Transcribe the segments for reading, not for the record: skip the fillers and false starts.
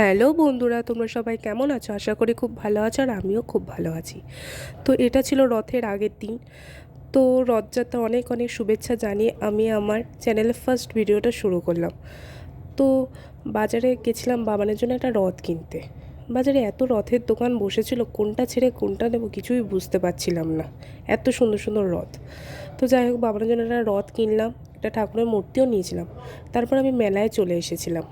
Hello বন্ধুরা, তোমরা সবাই কেমন আছো? আশা করি খুব ভালো আছো, আর আমিও খুব ভালো আছি। তো এটা ছিল রথের আগের দিন। তো রথযাত্রা অনেক অনেক শুভেচ্ছা জানিয়ে আমি আমার চ্যানেলের ফার্স্ট ভিডিওটা শুরু করলাম। তো বাজারে গেছিলাম বাবানের জন্য একটা রথ কিনতে। বাজারে এত রথের দোকান বসেছিল, কোনটা ছেড়ে কোনটা নেবো কিছুই বুঝতে পারছিলাম না, এত সুন্দর সুন্দর রথ। তো যাই হোক, বাবানের জন্য একটা রথ কিনলাম, একটা ঠাকুরের মূর্তিও নিয়েছিলাম। তারপর আমি মেলায় চলে এসেছিলাম।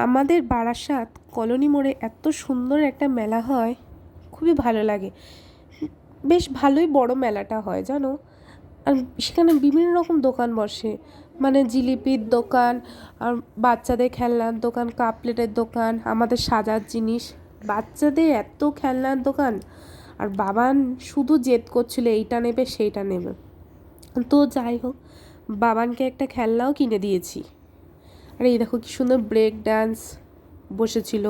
আমাদের বারাসাত কলোনি মোড়ে এত সুন্দর একটা মেলা হয়, খুবই ভালো লাগে। বেশ ভালোই বড় মেলাটা হয় জানো। আর সেখানে বিভিন্ন রকম দোকান বসে, মানে জিলিপির দোকান, আর বাচ্চাদের খেলনার দোকান, কাপ প্লেটের দোকান, আমাদের সাজার জিনিস, বাচ্চাদের এত খেলনার দোকান। আর বাবান শুধু জেদ করছিল এইটা নেবে সেইটা নেবে। তো যাই হোক, বাবানকে একটা খেলনাও কিনে দিয়েছি। আর এই দেখো কি সুন্দর ব্রেক ডান্স বসেছিল,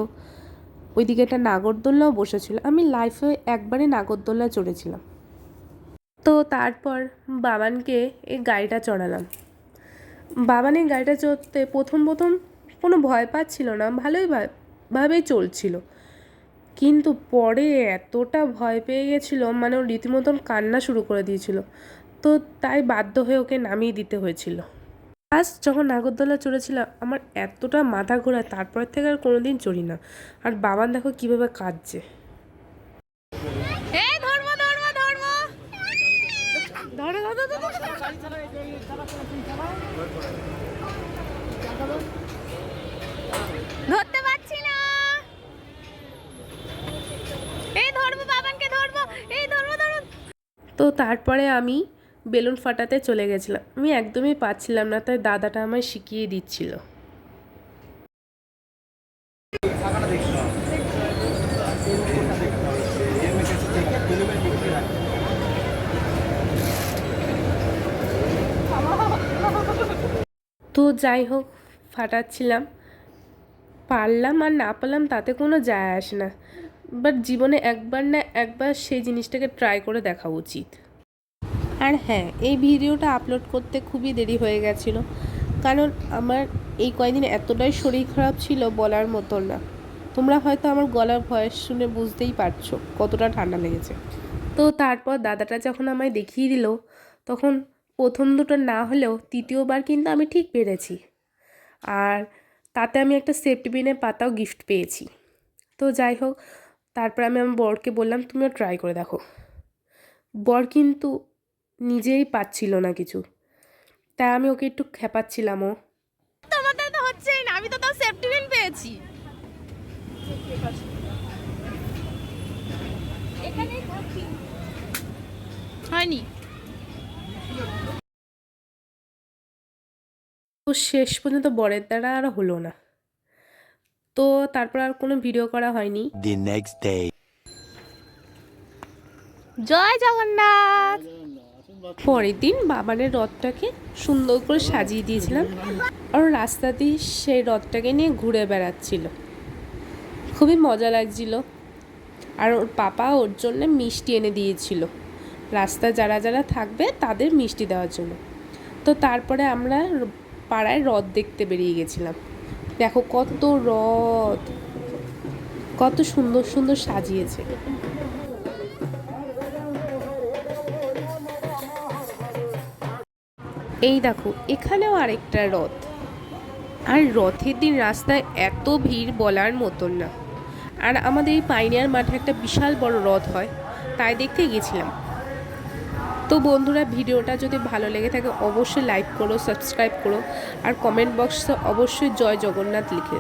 ওইদিকে একটা নাগরদোলনাও বসেছিল। আমি লাইফে একবারে নাগরদোলনা চড়েছিলাম। তো তারপর বাবানকে এই গাড়িটা চড়ালাম। বাবানের গাড়িটা চড়তে প্রথম প্রথম কোনো ভয় পাচ্ছিল না, ভালোই ভাবেই চলছিল। কিন্তু পরে এতটা ভয় পেয়ে গেছিলো, মানে ও রীতিমতন কান্না শুরু করে দিয়েছিল। তো তাই বাধ্য হয়ে ওকে নামিয়ে দিতে হয়েছিল। ফার্স্ট যখন নাগরদোলা চড়েছিলাম, আমার এতটা মাথা ঘোরায়, তারপর থেকে আর কোনোদিন চড়ি না। আর বাবান দেখো কীভাবে কাঁদছে। ধরতে পারছি না, এই ধরবো, বাবানকে ধরবো, এই ধরবো ধরবো। তো তারপরে আমি বেলুন ফাটাতে চলে গেছিলাম। আমি একদমই পাচ্ছিলাম না, তাই দাদাটা আমায় শিখিয়ে দিচ্ছিল। তো যাই হোক, ফাটাচ্ছিলাম, পারলাম আর না পারলাম তাতে কোনো যায় আসে না। বাট জীবনে একবার না একবার সেই জিনিসটাকে ট্রাই করে দেখা উচিত। আর হ্যাঁ, এই ভিডিওটা আপলোড করতে খুবই দেরি হয়ে গেছিল, কারণ আমার এই কয়েকদিন এতটাই শরীর খারাপ ছিল বলার মতো না। তোমরা হয়তো আমার গলার ভয়েস শুনে বুঝতেই পারছো কতটা ঠান্ডা লেগেছে। তো তারপর দাদাটা যখন আমায় দেখিয়ে দিল, তখন প্রথম দুটো না হলেও তৃতীয়বার কিন্তু আমি ঠিক পেরেছি। আর তাতে আমি একটা সেফটি পিনের পাতাও গিফট পেয়েছি। তো যাই হোক, তারপর আমি আমার বরকে বললাম তুমিও ট্রাই করে দেখো। বর কিন্তু নিজেই পাচ্ছিল না কিছু, তাই আমি ওকে একটু খেপাচ্ছিলামও। তোমাদের তো হচ্ছেই না, আমি তো তাও সেফটি পিন পেয়েছি। এখানেই থাকি, হয়নি। তো শেষ পর্যন্ত বরের দ্বারা আর হলো না। তো তারপর আর কোনো ভিডিও করা হয়নি। The next day. জয় জগন্নাথ। পরের দিন বাবানের রথটাকে সুন্দর করে সাজিয়ে দিয়েছিলাম, আর রাস্তা দিয়ে সেই রথটাকে নিয়ে ঘুরে বেড়াচ্ছিল, খুবই মজা লাগছিল। আর ওর পাপা ওর জন্য মিষ্টি এনে দিয়েছিল, রাস্তায় যারা যারা থাকবে তাদের মিষ্টি দেওয়ার জন্য। তো তারপরে আমরা পাড়ায় রথ দেখতে বেরিয়ে গেছিলাম। দেখো কত রথ, কত সুন্দর সুন্দর সাজিয়েছে। এই দেখো এখানেও আরেকটা রথ। আর রথের দিন রাস্তায় এত ভিড় বলার মতন না। আর আমাদের এই পাইনিয়ার মাঠে একটা বিশাল বড় রথ হয়, তাই দেখতে গেছিলাম। তো বন্ধুরা, ভিডিওটা যদি ভালো লেগে থাকে অবশ্যই লাইক করো, সাবস্ক্রাইব করো, আর কমেন্ট বক্সে অবশ্যই জয় জগন্নাথ লিখে।